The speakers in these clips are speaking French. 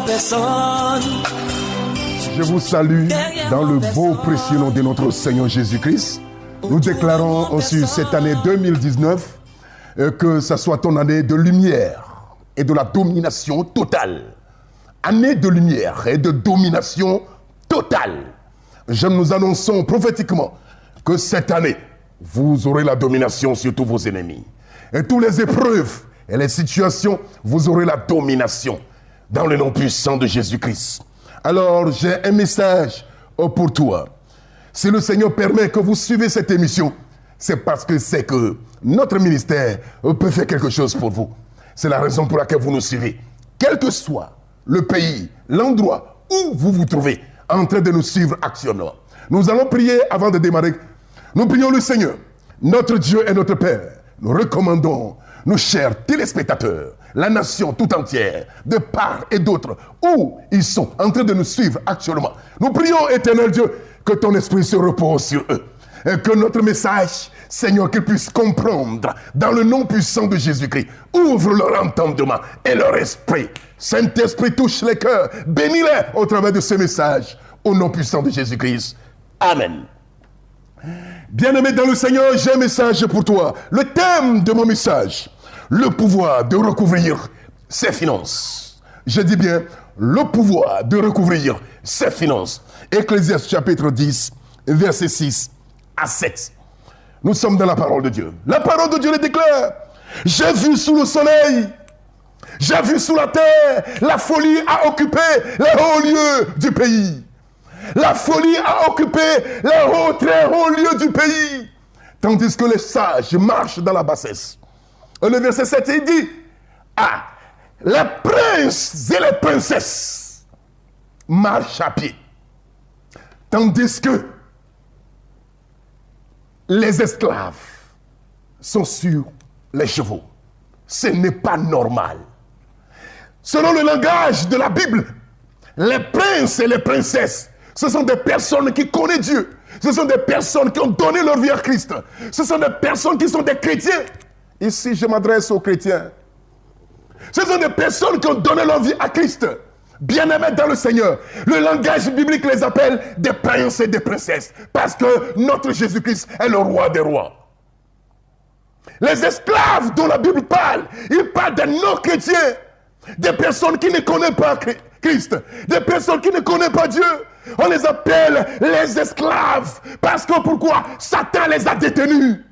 personne. Je vous salue dans le beau précieux nom de notre Seigneur Jésus-Christ. Nous déclarons aussi cette année 2019 que ce soit ton année de lumière et de la domination totale. Année de lumière et de domination totale. Nous annonçons prophétiquement que cette année, vous aurez la domination sur tous vos ennemis. Et toutes les épreuves et les situations, vous aurez la domination dans le nom puissant de Jésus-Christ. Alors, j'ai un message pour toi. Si le Seigneur permet que vous suivez cette émission, c'est parce que c'est que notre ministère peut faire quelque chose pour vous. C'est la raison pour laquelle vous nous suivez. Quel que soit le pays, l'endroit où vous vous trouvez en train de nous suivre actuellement. Nous allons prier avant de démarrer. Nous prions le Seigneur, notre Dieu et notre Père. Nous recommandons nos chers téléspectateurs, la nation tout entière, de part et d'autre, où ils sont en train de nous suivre actuellement. Nous prions, éternel Dieu, que ton esprit se repose sur eux. Et que notre message, Seigneur, qu'ils puissent comprendre dans le nom puissant de Jésus-Christ. Ouvre leur entendement et leur esprit. Saint-Esprit, touche les cœurs. Bénis-les au travers de ce message. Au nom puissant de Jésus-Christ. Amen. Bien-aimé dans le Seigneur, j'ai un message pour toi. Le thème de mon message, le pouvoir de recouvrir ses finances. Je dis bien, le pouvoir de recouvrir ses finances. Ecclésiaste chapitre 10, verset 6 à 7. Nous sommes dans la parole de Dieu. La parole de Dieu le déclare. J'ai vu sous le soleil, j'ai vu sous la terre, la folie a occupé les hauts lieux du pays. La folie a occupé les très hauts lieux du pays. Tandis que les sages marchent dans la bassesse. Et le verset 7, il dit, les princes et les princesses marchent à pied. Tandis que les esclaves sont sur les chevaux. Ce n'est pas normal. Selon le langage de la Bible, les princes et les princesses, ce sont des personnes qui connaissent Dieu. Ce sont des personnes qui ont donné leur vie à Christ. Ce sont des personnes qui sont des chrétiens. Ici, je m'adresse aux chrétiens. Ce sont des personnes qui ont donné leur vie à Christ. Bien-aimés dans le Seigneur. Le langage biblique les appelle des princes et des princesses. Parce que notre Jésus-Christ est le roi des rois. Les esclaves dont la Bible parle, il parle des non-chrétiens. Des personnes qui ne connaissent pas Christ. Des personnes qui ne connaissent pas Dieu. On les appelle les esclaves. Parce que pourquoi? Satan les a détenus.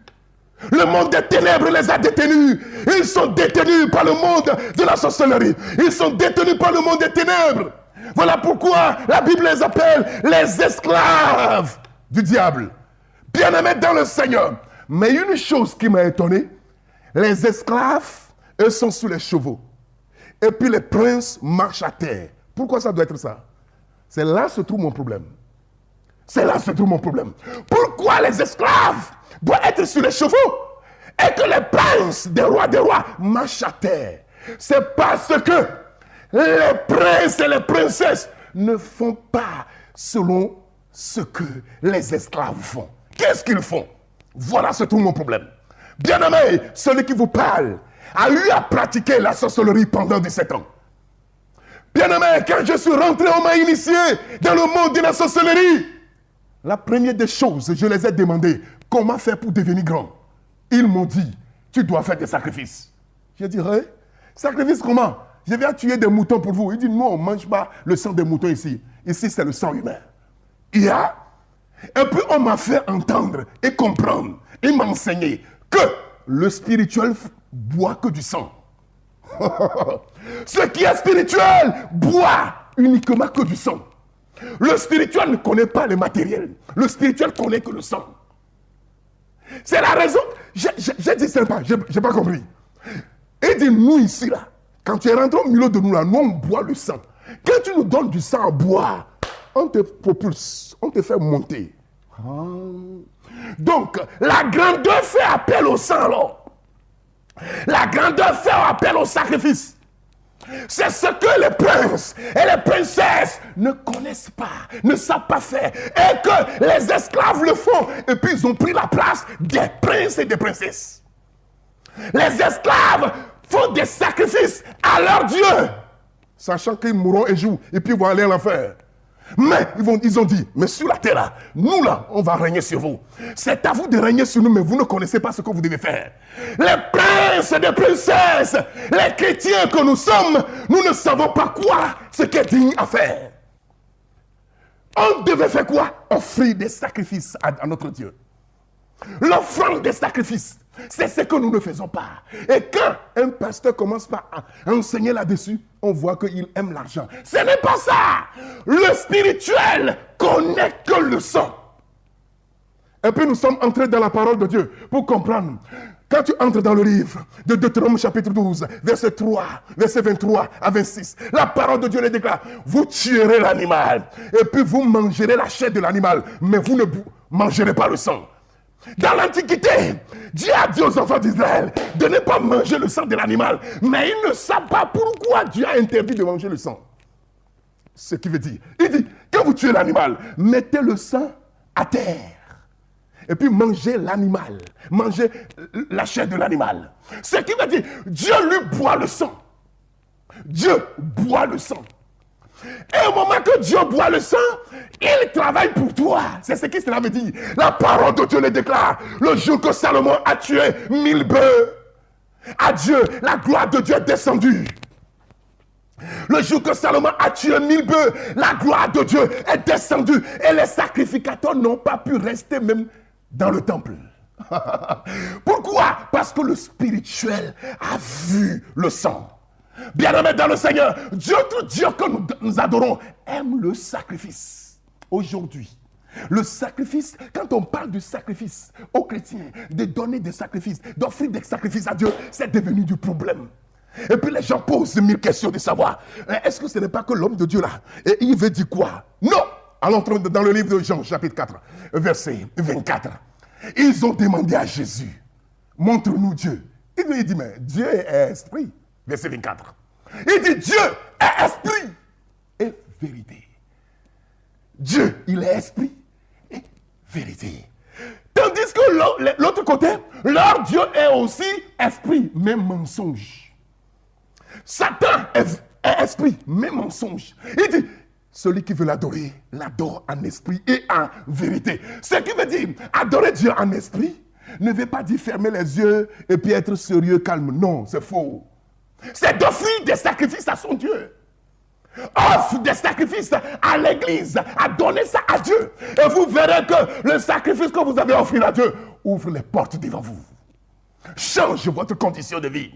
Le monde des ténèbres les a détenus. Ils sont détenus par le monde de la sorcellerie. Ils sont détenus par le monde des ténèbres. Voilà pourquoi la Bible les appelle les esclaves du diable. Bien-aimés dans le Seigneur. Mais une chose qui m'a étonné, les esclaves, eux sont sur les chevaux. Et puis les princes marchent à terre. Pourquoi ça doit être ça? C'est là que se trouve mon problème. C'est là que se trouve mon problème. Pourquoi les esclaves doivent être sur les chevaux et que les princes des rois marchent à terre? C'est parce que les princes et les princesses ne font pas selon ce que les esclaves font. Qu'est-ce qu'ils font? Voilà se trouve mon problème. Bien-aimé, celui qui vous parle a eu à pratiquer la sorcellerie pendant 17 ans. Bien-aimé, quand je suis rentré, on m'a initié dans le monde de la sorcellerie. La première des choses, je les ai demandé, comment faire pour devenir grand? Ils m'ont dit, tu dois faire des sacrifices. J'ai dit, hey, sacrifice comment? Je viens tuer des moutons pour vous. Il dit, non, on ne mange pas le sang des moutons ici. Ici, c'est le sang humain. Et puis, on m'a fait entendre et comprendre et m'enseigner que le spirituel boit que du sang. Ce qui est spirituel boit uniquement que du sang. Le spirituel ne connaît pas le matériel. Le spirituel connaît que le sang. C'est la raison. J'ai dit ça, je n'ai pas compris. Et dit, nous ici, là, quand tu es rentré au milieu de nous, là, nous, on boit le sang. Quand tu nous donnes du sang à boire, on te propulse, on te fait monter. Donc, la grandeur fait appel au sang, alors. La grandeur fait appel au sacrifice. C'est ce que les princes et les princesses ne connaissent pas, ne savent pas faire. Et que les esclaves le font. Et puis ils ont pris la place des princes et des princesses. Les esclaves font des sacrifices à leur Dieu. sachant qu'ils mourront un jour et puis ils vont aller en enfer. Mais ils ont dit, mais sur la terre, là, nous là, on va régner sur vous. C'est à vous de régner sur nous, mais vous ne connaissez pas ce que vous devez faire. Les princes et les princesses, les chrétiens que nous sommes, nous ne savons pas quoi, ce qui est digne à faire. On devait faire quoi? Offrir des sacrifices à notre Dieu. L'offrande des sacrifices, c'est ce que nous ne faisons pas. Et quand un pasteur commence par enseigner là-dessus, on voit qu'il aime l'argent. Ce n'est pas ça. Le spirituel connaît que le sang. Et puis nous sommes entrés dans la parole de Dieu pour comprendre. Quand tu entres dans le livre de Deutéronome chapitre 12, verset 3, verset 23 à 26, la parole de Dieu le déclare. Vous tuerez l'animal et puis vous mangerez la chair de l'animal, mais vous ne mangerez pas le sang. Dans l'Antiquité, Dieu a dit aux enfants d'Israël de ne pas manger le sang de l'animal. Mais ils ne savent pas pourquoi Dieu a interdit de manger le sang. Ce qui veut dire, il dit, quand vous tuez l'animal, mettez le sang à terre. Et puis mangez l'animal. Mangez la chair de l'animal. Ce qui veut dire, Dieu lui boit le sang. Dieu boit le sang. Et au moment que Dieu boit le sang, il travaille pour toi. C'est ce que cela veut dire. La parole de Dieu le déclare. Le jour que Salomon a tué 1000 bœufs, à Dieu, la gloire de Dieu est descendue. Le jour que Salomon a tué 1000 bœufs, la gloire de Dieu est descendue. Et les sacrificateurs n'ont pas pu rester même dans le temple. Pourquoi? Parce que le spirituel a vu le sang. Bien-aimés dans le Seigneur, Dieu, tout Dieu que nous adorons, aime le sacrifice. Aujourd'hui, le sacrifice, quand on parle du sacrifice aux chrétiens, de donner des sacrifices, d'offrir des sacrifices à Dieu, c'est devenu du problème. Et puis les gens posent 1000 questions de savoir, est-ce que ce n'est pas que l'homme de Dieu là, et il veut dire quoi? Non! Allons dans le livre de Jean, chapitre 4, verset 24. Ils ont demandé à Jésus, montre-nous Dieu. Il dit, mais Dieu est esprit. Verset 24. Il dit, Dieu est esprit et vérité. Dieu, il est esprit et vérité. Tandis que l'autre côté, leur Dieu est aussi esprit, mais mensonge. Satan est esprit, mais mensonge. Il dit, celui qui veut l'adorer, l'adore en esprit et en vérité. Ce qui veut dire, adorer Dieu en esprit ne veut pas dire fermer les yeux et puis être sérieux, calme. Non, c'est faux. C'est d'offrir des sacrifices à son Dieu. Offre des sacrifices à l'église, à donner ça à Dieu. Et vous verrez que le sacrifice que vous avez offert à Dieu ouvre les portes devant vous. Change votre condition de vie.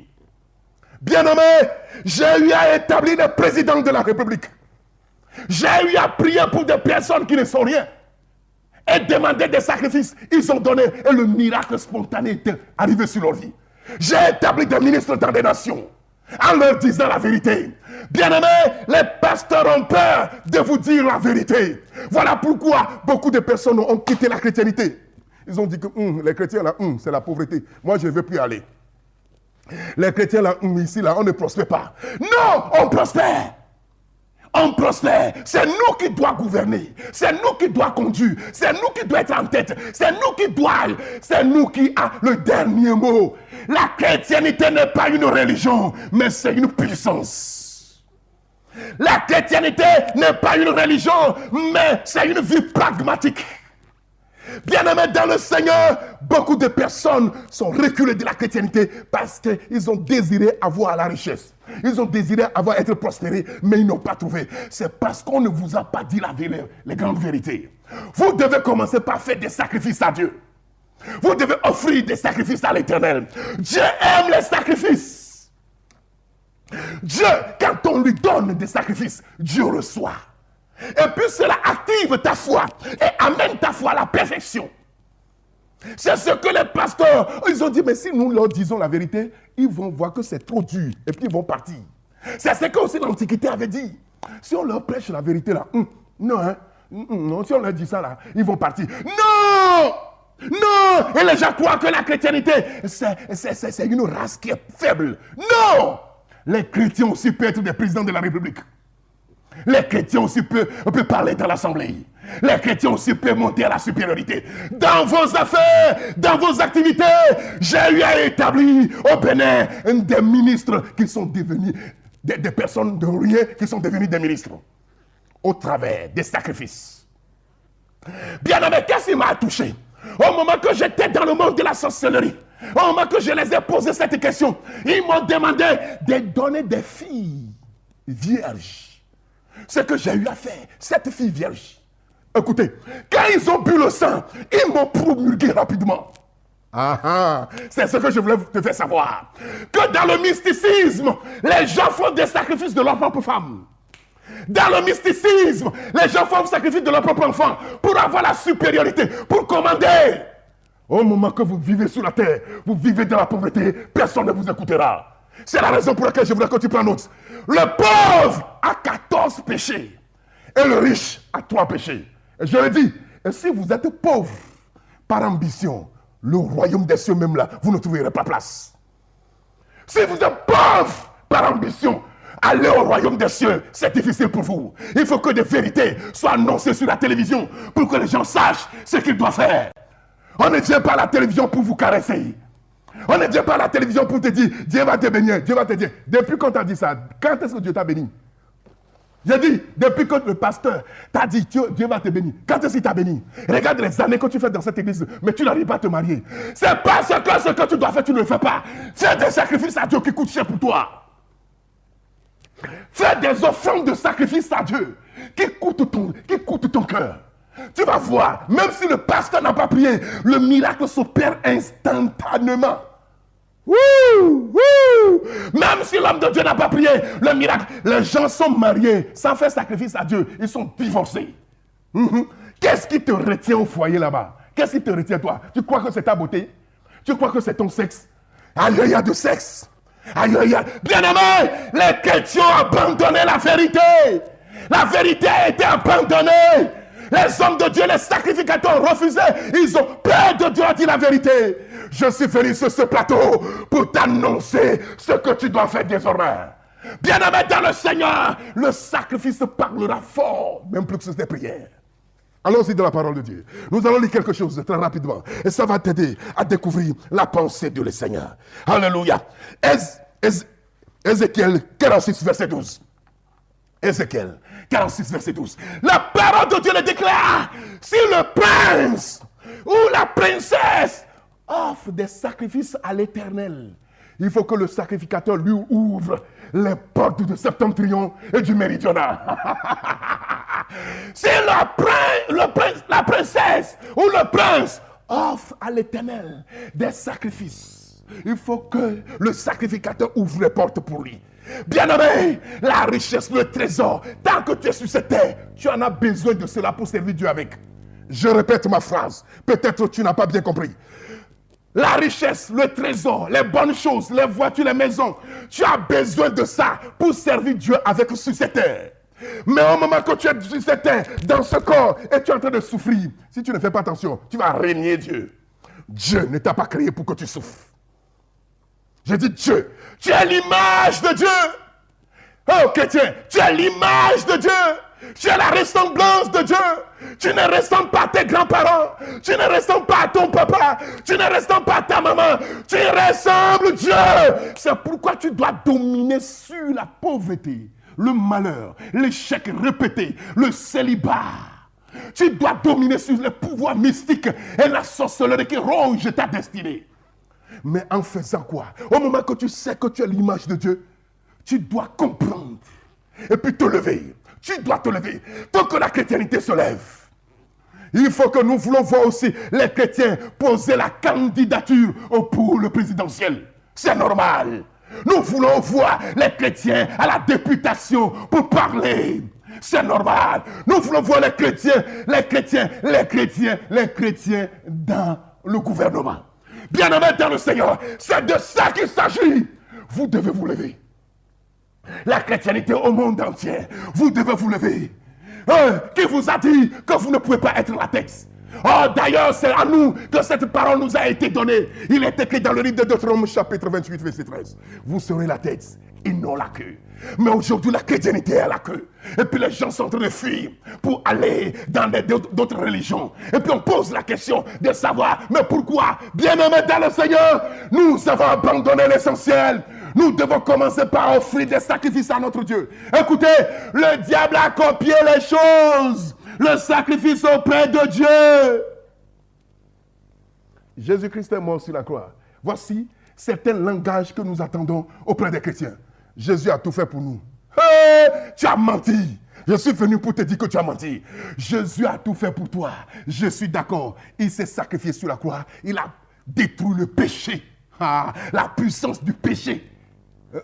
Bien-aimé, j'ai eu à établir le président de la République. J'ai eu à prier pour des personnes qui ne sont rien. Et demander des sacrifices. Ils ont donné et le miracle spontané est arrivé sur leur vie. J'ai établi des ministres dans des nations en leur disant la vérité. Bien-aimés, les pasteurs ont peur de vous dire la vérité. Voilà pourquoi beaucoup de personnes ont quitté la chrétienté. Ils ont dit que les chrétiens là, c'est la pauvreté. Moi, je ne veux plus aller. Les chrétiens là, ici là, on ne prospère pas. Non, on prospère. On prospère. C'est nous qui doit gouverner. C'est nous qui doit conduire. C'est nous qui doit être en tête. C'est nous qui doit. C'est nous qui a le dernier mot. La chrétienté n'est pas une religion, mais c'est une puissance. La chrétienté n'est pas une religion, mais c'est une vie pragmatique. Bien-aimés dans le Seigneur, beaucoup de personnes sont reculées de la chrétienté parce qu'ils ont désiré avoir la richesse. Ils ont désiré être prospérés, mais ils n'ont pas trouvé. C'est parce qu'on ne vous a pas dit les grandes vérités. Vous devez commencer par faire des sacrifices à Dieu. Vous devez offrir des sacrifices à l'Éternel. Dieu aime les sacrifices. Dieu, quand on lui donne des sacrifices, Dieu reçoit. Et puis cela active ta foi et amène ta foi à la perfection. C'est ce que les pasteurs, ils ont dit, mais si nous leur disons la vérité, ils vont voir que c'est trop dur et puis ils vont partir. C'est ce que aussi l'Antiquité avait dit. Si on leur prêche la vérité là, non, si on leur dit ça là, ils vont partir. Non! Non! Et les gens croient que la chrétienté, c'est une race qui est faible. Non! Les chrétiens aussi peuvent être des présidents de la République. Les chrétiens aussi peuvent parler dans l'assemblée. Les chrétiens aussi peuvent monter à la supériorité. Dans vos affaires, dans vos activités, j'ai eu à établir au Bénin des ministres qui sont devenus des personnes de rien qui sont devenues des ministres au travers des sacrifices. Bien-aimé, qu'est-ce qui m'a touché? Au moment que j'étais dans le monde de la sorcellerie, au moment que je les ai posé cette question, ils m'ont demandé de donner des filles vierges. Ce que j'ai eu à faire, cette fille vierge. Écoutez, quand ils ont bu le sang, ils m'ont promulgué rapidement. C'est ce que je voulais te faire savoir. Que dans le mysticisme, les gens font des sacrifices de leur propre femme. Dans le mysticisme, les gens font des sacrifices de leur propre enfant pour avoir la supériorité, pour commander. Au moment que vous vivez sur la terre, vous vivez dans la pauvreté, personne ne vous écoutera. C'est la raison pour laquelle je voudrais que tu prennes note. Le pauvre a 14 péchés et le riche a 3 péchés. Et je le dis, et si vous êtes pauvre par ambition, le royaume des cieux même là, vous ne trouverez pas place. Si vous êtes pauvre par ambition, aller au royaume des cieux, c'est difficile pour vous. Il faut que des vérités soient annoncées sur la télévision pour que les gens sachent ce qu'ils doivent faire. On ne vient pas à la télévision pour vous caresser. On ne vient pas à la télévision pour te dire, Dieu va te bénir, Dieu va te dire. Depuis qu'on t'a dit ça, quand est-ce que Dieu t'a béni? J'ai dit, depuis que le pasteur t'a dit, Dieu va te bénir. Quand est-ce qu'il t'a béni? Regarde les années que tu fais dans cette église, mais tu n'arrives pas à te marier. C'est parce que ce que tu dois faire, tu ne le fais pas. Fais des sacrifices à Dieu qui coûtent cher pour toi. Fais des offrandes de sacrifice à Dieu qui coûtent ton cœur. Tu vas voir, même si le pasteur n'a pas prié, le miracle s'opère instantanément. Même si l'homme de Dieu n'a pas prié, le miracle, les gens sont mariés sans faire sacrifice à Dieu, ils sont divorcés. Qu'est-ce qui te retient au foyer là-bas? Qu'est-ce qui te retient toi? Tu crois que c'est ta beauté? Tu crois que c'est ton sexe? Aïe, il y a de sexe. Aïe, aïe, aïe. Bien-aimés, les chrétiens ont abandonné la vérité. La vérité a été abandonnée. Les hommes de Dieu, les sacrificateurs ont refusé. Ils ont peur de Dieu, a dit la vérité. Je suis venu sur ce plateau pour t'annoncer ce que tu dois faire désormais. Bien-aimé dans le Seigneur, le sacrifice parlera fort, même plus que tes prières. Allons-y dans la parole de Dieu. Nous allons lire quelque chose très rapidement. Et ça va t'aider à découvrir la pensée de le Seigneur. Alléluia. Ézéchiel 46, verset 12. Ézéchiel 46, verset 12. La parole de Dieu le déclare. Si le prince ou la princesse offre des sacrifices à l'Éternel, il faut que le sacrificateur lui ouvre les portes du septentrion et du méridional. Si la princesse ou le prince offre à l'Éternel des sacrifices, il faut que le sacrificateur ouvre les portes pour lui. Bien-aimé, la richesse, le trésor, tant que tu es sur cette terre, tu en as besoin de cela pour servir Dieu avec. Je répète ma phrase, peut-être tu n'as pas bien compris. La richesse, le trésor, les bonnes choses, les voitures, les maisons, tu as besoin de ça pour servir Dieu avec sur cette terre. Mais au moment que tu es sur cette terre, dans ce corps, et tu es en train de souffrir, si tu ne fais pas attention, tu vas régner Dieu. Dieu ne t'a pas créé pour que tu souffres. J'ai dit Dieu, tu es l'image de Dieu. Oh chrétien, tu es l'image de Dieu. Tu es la ressemblance de Dieu. Tu ne ressembles pas à tes grands-parents. Tu ne ressembles pas à ton papa. Tu ne ressembles pas à ta maman. Tu ressembles à Dieu. C'est pourquoi tu dois dominer sur la pauvreté, le malheur, l'échec répété, le célibat. Tu dois dominer sur les pouvoirs mystiques et la sorcellerie qui ronge ta destinée. Mais en faisant quoi? Au moment que tu sais que tu es l'image de Dieu, tu dois comprendre et puis te lever. Tu dois te lever. Il faut que la chrétienté se lève. Il faut que nous voulons voir aussi les chrétiens poser la candidature pour le présidentiel. C'est normal. Nous voulons voir les chrétiens à la députation pour parler. C'est normal. Nous voulons voir les chrétiens dans le gouvernement. Bien-aimés dans le Seigneur, c'est de ça qu'il s'agit. Vous devez vous lever. La chrétienté au monde entier, vous devez vous lever. Qui vous a dit que vous ne pouvez pas être la tête? Oh, d'ailleurs, c'est à nous que cette parole nous a été donnée. Il est écrit dans le livre de Deutéronome, chapitre 28, verset 13. Vous serez la tête et non la queue. Mais aujourd'hui, la chrétienté est à la queue. Et puis les gens sont en train de fuir pour aller dans d'autres religions. Et puis on pose la question de savoir, mais pourquoi? Bien-aimés dans le Seigneur, nous avons abandonné l'essentiel. Nous devons commencer par offrir des sacrifices à notre Dieu. Écoutez, le diable a copié les choses. Le sacrifice auprès de Dieu. Jésus-Christ est mort sur la croix. Voici certains langages que nous attendons auprès des chrétiens. Jésus a tout fait pour nous. Hey, tu as menti. Je suis venu pour te dire que tu as menti. Jésus a tout fait pour toi. Je suis d'accord. Il s'est sacrifié sur la croix. Il a détruit le péché. Ah, la puissance du péché.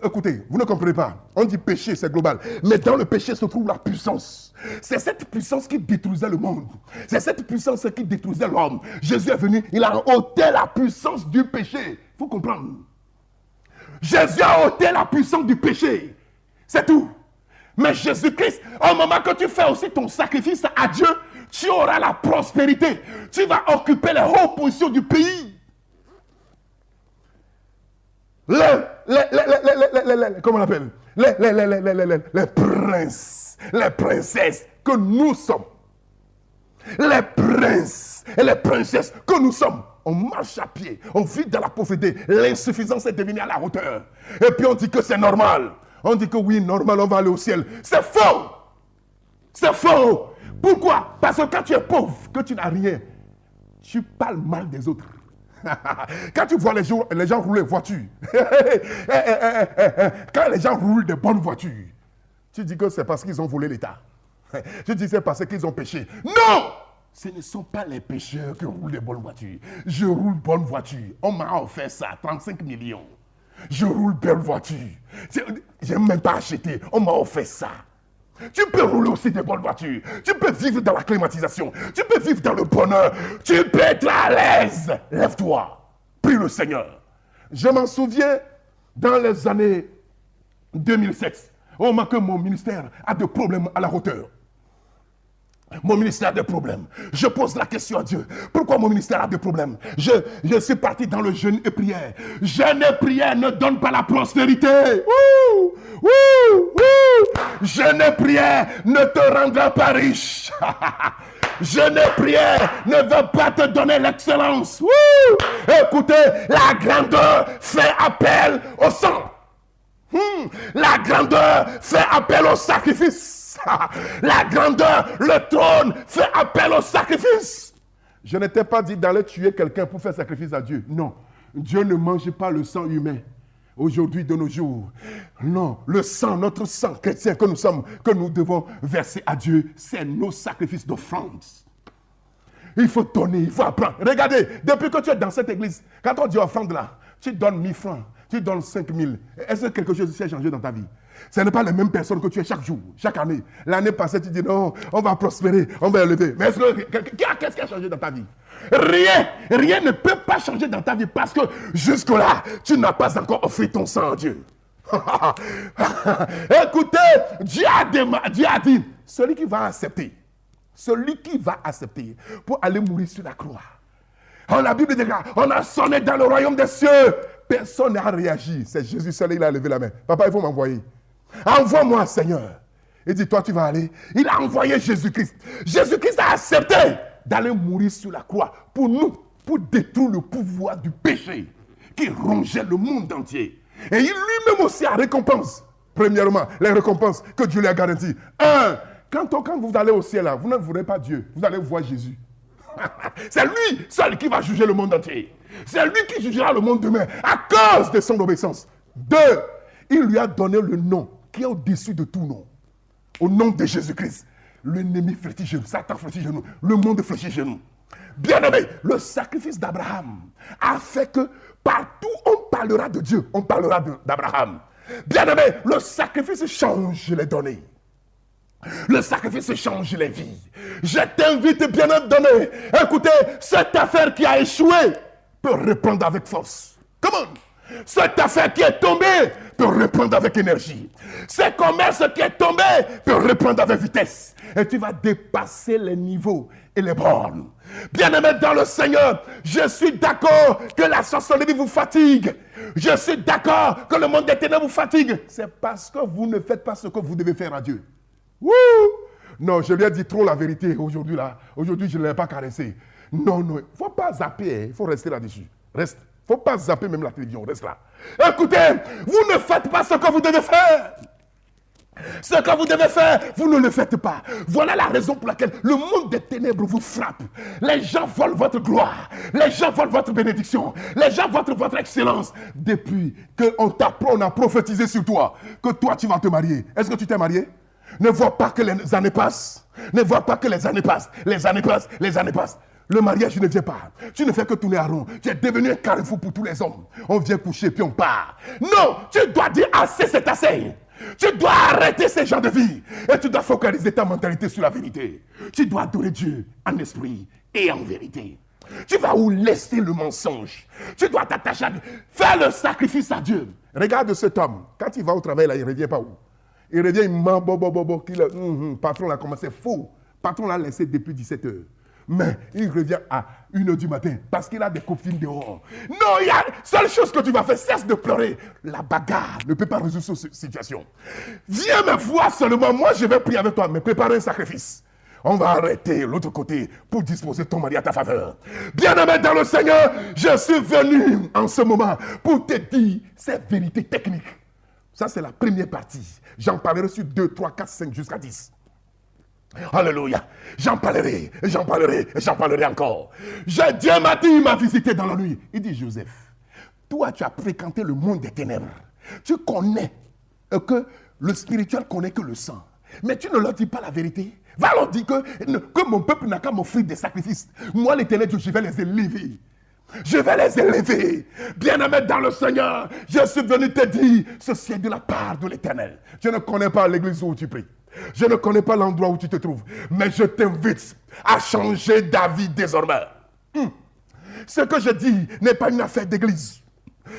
Écoutez, vous ne comprenez pas. On dit péché, c'est global. Mais dans le péché se trouve la puissance. C'est cette puissance qui détruisait le monde. C'est cette puissance qui détruisait l'homme. Jésus est venu, il a ôté la puissance du péché. Il faut comprendre. Jésus a ôté la puissance du péché. C'est tout. Mais Jésus-Christ, au moment que tu fais aussi ton sacrifice à Dieu, tu auras la prospérité. Tu vas occuper les hautes positions du pays. Comment on appelle? Les princes, les princesses que nous sommes. Les princes et les princesses que nous sommes. On marche à pied, on vit dans la pauvreté. L'insuffisance est devenue à la hauteur. Et puis on dit que c'est normal. On dit que oui, normal, on va aller au ciel. C'est faux. C'est faux. Pourquoi? Parce que quand tu es pauvre, que tu n'as rien, tu parles mal des autres. Quand tu vois les gens rouler voiture, quand les gens roulent de bonnes voitures, tu dis que c'est parce qu'ils ont volé l'État. Tu dis que c'est parce qu'ils ont péché. Non! Ce ne sont pas les pécheurs qui roulent de bonnes voitures. Je roule bonne voiture. On m'a offert ça, 35 millions. Je roule belle voiture. Je n'ai même pas acheté. On m'a offert ça. Tu peux rouler aussi de bonnes voitures. Tu peux vivre dans la climatisation. Tu peux vivre dans le bonheur. Tu peux être à l'aise. Lève-toi. Prie le Seigneur. Je m'en souviens dans les années 2007, au moment que mon ministère a des problèmes à la hauteur. Mon ministère a des problèmes. Je pose la question à Dieu. Pourquoi mon ministère a des problèmes? Je suis parti dans le jeûne et prière. Jeûne et prière ne donne pas la prospérité. Ouh, ouh, ouh. Jeûne et prière ne te rendra pas riche. Jeûne et prière ne veut pas te donner l'excellence. Ouh. Écoutez, la grandeur fait appel au sang. La grandeur fait appel au sacrifice. La grandeur, le trône fait appel au sacrifice. Je n'étais pas dit d'aller tuer quelqu'un pour faire sacrifice à Dieu. Non, Dieu ne mange pas le sang humain aujourd'hui de nos jours. Non, le sang, notre sang chrétien que nous sommes, que nous devons verser à Dieu, c'est nos sacrifices d'offrande. Il faut donner, il faut apprendre. Regardez, depuis que tu es dans cette église, quand on dit offrande là, tu donnes 1000 francs, tu donnes 5000. Est-ce que quelque chose s'est changé dans ta vie? Ce n'est pas les mêmes personnes que tu es chaque jour, chaque année. L'année passée, tu dis non, on va prospérer, on va élever. Mais qu'est-ce qui a changé dans ta vie? Rien ne peut pas changer dans ta vie parce que jusque-là, tu n'as pas encore offert ton sang à Dieu. Écoutez, Dieu a dit, celui qui va accepter pour aller mourir sur la croix. La Bible dit, on a sonné dans le royaume des cieux. Personne n'a réagi. C'est Jésus seul, il a levé la main. Papa, il faut m'envoyer. Envoie-moi, Seigneur. Il dit, toi, tu vas aller. Il a envoyé Jésus-Christ. Jésus-Christ a accepté d'aller mourir sur la croix pour nous, pour détruire le pouvoir du péché qui rongeait le monde entier. Et il lui-même aussi a récompense. Premièrement, les récompenses que Dieu lui a garanties. Quand vous allez au ciel, là, vous ne verrez pas Dieu. Vous allez voir Jésus. C'est lui seul qui va juger le monde entier. C'est lui qui jugera le monde demain à cause de son obéissance. 2, il lui a donné le nom qui est au-dessus de tout nom. Au nom de Jésus-Christ, l'ennemi fléchit genoux, Satan fléchit genoux, le monde fléchit genoux. Bien-aimé, le sacrifice d'Abraham a fait que partout on parlera de Dieu, on parlera d'Abraham. Bien-aimé, le sacrifice change les données. Le sacrifice change les vies. Je t'invite, bien-aimé, écoutez, cette affaire qui a échoué peut reprendre avec force. Come on. Cette affaire qui est tombée peut reprendre avec énergie. Ce commerce qui est tombé peut reprendre avec vitesse. Et tu vas dépasser les niveaux et les bornes. Bien-aimé dans le Seigneur, je suis d'accord que la sorcellerie vous fatigue. Je suis d'accord que le monde des ténèbres vous fatigue. C'est parce que vous ne faites pas ce que vous devez faire à Dieu. Wouh! Non, je lui ai dit trop la vérité aujourd'hui là. Aujourd'hui, je ne l'ai pas caressé. Non, il ne faut pas zapper, il faut rester là-dessus. Reste. faut pas zapper même la télévision, reste là. Écoutez, vous ne faites pas ce que vous devez faire. Ce que vous devez faire, vous ne le faites pas. Voilà la raison pour laquelle le monde des ténèbres vous frappe. Les gens volent votre gloire. Les gens volent votre bénédiction. Les gens volent votre excellence. Depuis qu'on a prophétisé sur toi, que toi tu vas te marier. Est-ce que tu t'es marié? Ne vois pas que les années passent. Ne vois pas que les années passent. Les années passent, les années passent. Le mariage ne vient pas. Tu ne fais que tourner à rond. Tu es devenu un carrefour pour tous les hommes. On vient coucher puis on part. Non, tu dois dire assez, c'est assez. Tu dois arrêter ces genres de vie. Et tu dois focaliser ta mentalité sur la vérité. Tu dois adorer Dieu en esprit et en vérité. Tu vas où laisser le mensonge. Tu dois t'attacher à Dieu. Faire le sacrifice à Dieu. Regarde cet homme. Quand il va au travail, là, il ne revient pas où? Il revient, il ment, patron l'a commencé faux. Patron l'a laissé depuis 17 heures. Mais il revient à 1h du matin parce qu'il a des copines dehors. Non, il y a seule chose que tu vas faire, cesse de pleurer. La bagarre ne peut pas résoudre cette situation. Viens me voir seulement, moi je vais prier avec toi, mais prépare un sacrifice. On va arrêter l'autre côté pour disposer ton mari à ta faveur. Bien-aimé dans le Seigneur, je suis venu en ce moment pour te dire ces vérités techniques. Ça c'est la première partie. J'en parlerai sur 2, 3, 4, 5 jusqu'à 10. Alléluia. J'en parlerai, j'en parlerai, j'en parlerai encore. Dieu m'a dit, il m'a visité dans la nuit. Il dit, Joseph, toi tu as fréquenté le monde des ténèbres. Tu connais que le spirituel connaît que le sang. Mais tu ne leur dis pas la vérité. Va leur dire que mon peuple n'a qu'à m'offrir des sacrifices. Moi, l'Éternel Dieu, je vais les élever. Je vais les élever. Bien-aimé dans le Seigneur, je suis venu te dire, ceci est de la part de l'Éternel. Je ne connais pas l'église où tu pries. Je ne connais pas l'endroit où tu te trouves. Mais je t'invite à changer d'avis désormais. Ce que je dis n'est pas une affaire d'église.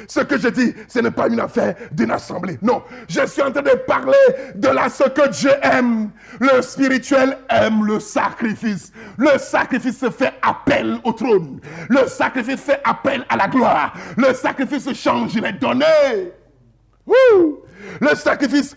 Ce que je dis, ce n'est pas une affaire d'une assemblée. Non, je suis en train de parler de ce que Dieu aime. Le spirituel aime le sacrifice. Le sacrifice fait appel au trône. Le sacrifice fait appel à la gloire. Le sacrifice change les données. Le sacrifice,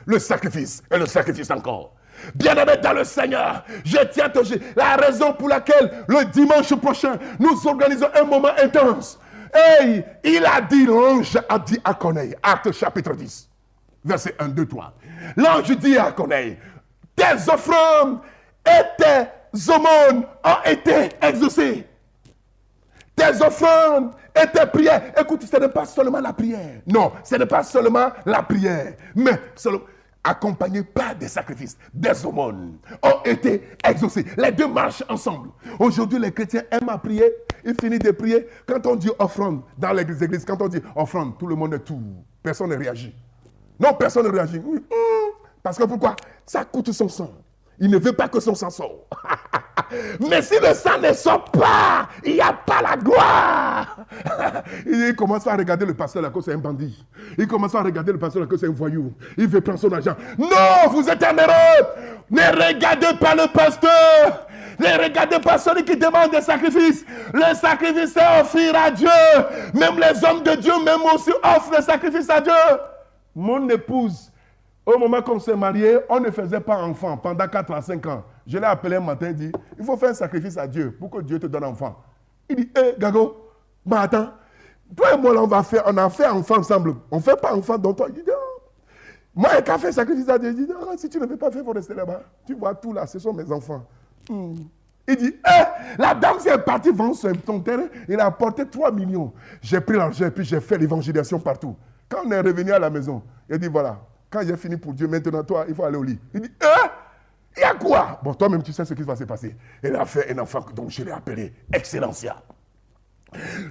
le sacrifice et le sacrifice encore. Bien-aimé dans le Seigneur, je tiens à te dire la raison pour laquelle le dimanche prochain, nous organisons un moment intense. Hey, il a dit, l'ange a dit à Corneille, Actes chapitre 10, verset 1, 2, 3. L'ange dit à Corneille, tes offrandes et tes aumônes ont été exaucées. Tes offrandes et tes prières. Écoute, ce n'est pas seulement la prière. Non, ce n'est pas seulement la prière. Mais accompagné par des sacrifices, des aumônes, ont été exaucés. Les deux marchent ensemble. Aujourd'hui, les chrétiens aiment à prier. Ils finissent de prier. Quand on dit offrande dans l'église, quand on dit offrande, tout le monde est tout. Personne ne réagit. Non, personne ne réagit. Parce que pourquoi? Ça coûte son sang. Il ne veut pas que son sang sorte. Mais si le sang ne sort pas, il n'y a pas la gloire. Il commence à regarder le pasteur là que c'est un bandit. Il commence à regarder le pasteur là que c'est un voyou. Il veut prendre son argent. Non, vous êtes un erreur. Ne regardez pas le pasteur. Ne regardez pas celui qui demande des sacrifices. Le sacrifice c'est offrir à Dieu. Même les hommes de Dieu, même aussi offrent le sacrifice à Dieu. Mon épouse, au moment qu'on s'est marié, on ne faisait pas enfant pendant 4 à 5 ans. Je l'ai appelé un matin et dit, il faut faire un sacrifice à Dieu pour que Dieu te donne enfant. Il dit, Gago, bah attends, toi et moi là, on a fait enfant ensemble. On ne fait pas enfant dans toi. Il dit, non. Moi, j'ai qu'à faire sacrifice à Dieu. Il dit, non, si tu ne veux pas faire, il faut rester là-bas. Tu vois tout là, ce sont mes enfants. Il dit, la dame s'est partie vendre son terrain, il a apporté 3 millions. J'ai pris l'argent et puis j'ai fait l'évangélisation partout. Quand on est revenu à la maison, il dit, voilà, quand j'ai fini pour Dieu, maintenant toi, il faut aller au lit. Il dit, il y a quoi? Bon, toi-même, tu sais ce qui va se passer. Elle a fait un enfant dont je l'ai appelé Excellencia.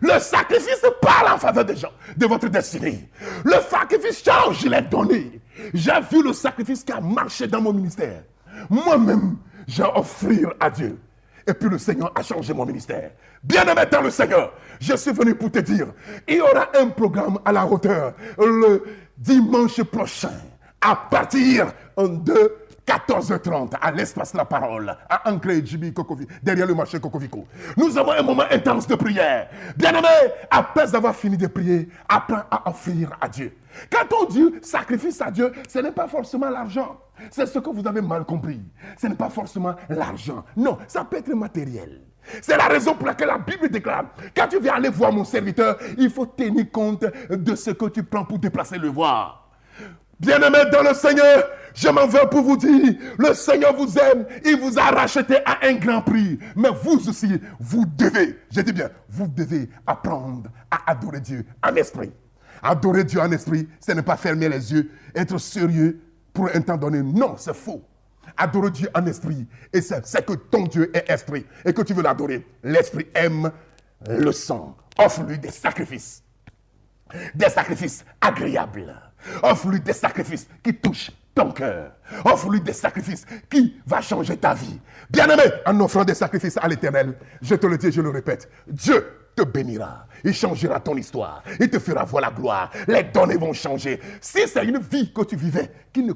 Le sacrifice parle en faveur des gens, de votre destinée. Le sacrifice change les données. J'ai vu le sacrifice qui a marché dans mon ministère. Moi-même, j'ai offert à Dieu. Et puis le Seigneur a changé mon ministère. Bien-aimé dans le Seigneur, je suis venu pour te dire, il y aura un programme à la hauteur le dimanche prochain, à partir de 14h30 à l'espace La Parole, à Ancré Djibi Kokovi, derrière le marché Kokoviko. Nous avons un moment intense de prière. Bien-aimé, après avoir fini de prier, apprends à offrir à Dieu. Quand on dit sacrifice à Dieu, ce n'est pas forcément l'argent. C'est ce que vous avez mal compris. Ce n'est pas forcément l'argent. Non, ça peut être matériel. C'est la raison pour laquelle la Bible déclare, quand tu viens aller voir mon serviteur, il faut tenir compte de ce que tu prends pour déplacer le voir. Bien-aimés dans le Seigneur, je m'en vais pour vous dire, le Seigneur vous aime, il vous a racheté à un grand prix. Mais vous aussi, vous devez, je dis bien, vous devez apprendre à adorer Dieu en esprit. Adorer Dieu en esprit, ce n'est pas fermer les yeux, être sérieux pour un temps donné. Non, c'est faux. Adorer Dieu en esprit, et c'est que ton Dieu est esprit, et que tu veux l'adorer. L'esprit aime le sang. Offre-lui des sacrifices agréables. Offre-lui des sacrifices qui touchent ton cœur. Offre-lui des sacrifices qui vont changer ta vie. Bien-aimé, en offrant des sacrifices à l'Éternel, je te le dis, je le répète, Dieu te bénira. Il changera ton histoire. Il te fera voir la gloire. Les données vont changer. Si c'est une vie que tu vivais qui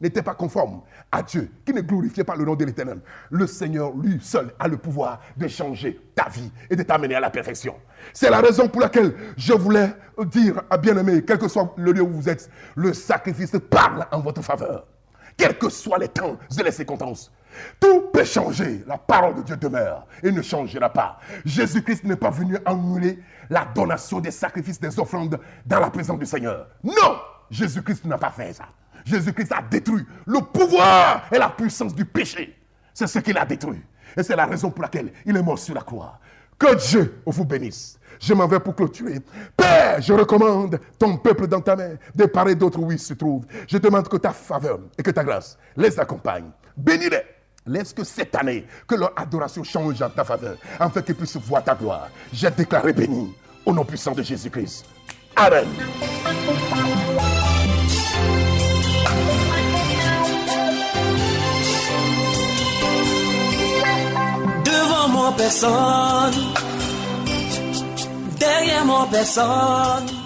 n'était pas conforme à Dieu, qui ne glorifiait pas le nom de l'Éternel, le Seigneur, lui seul, a le pouvoir de changer ta vie et de t'amener à la perfection. C'est la raison pour laquelle je voulais dire à bien-aimé, quel que soit le lieu où vous êtes, le sacrifice parle en votre faveur. Quels que soient les temps et les circonstances, tout peut changer. La parole de Dieu demeure et ne changera pas. Jésus-Christ n'est pas venu annuler la donation des sacrifices, des offrandes dans la présence du Seigneur. Non, Jésus-Christ n'a pas fait ça. Jésus-Christ a détruit le pouvoir et la puissance du péché. C'est ce qu'il a détruit. Et c'est la raison pour laquelle il est mort sur la croix. Que Dieu vous bénisse. Je m'en vais pour clôturer. Père, je recommande ton peuple dans ta main, de part et d'autre où il se trouve. Je demande que ta faveur et que ta grâce les accompagne. Bénis-les. Laisse que cette année, que leur adoration change en ta faveur, afin qu'ils puissent voir ta gloire. J'ai déclaré béni au nom puissant de Jésus-Christ. Amen. Devant moi personne, derrière moi personne.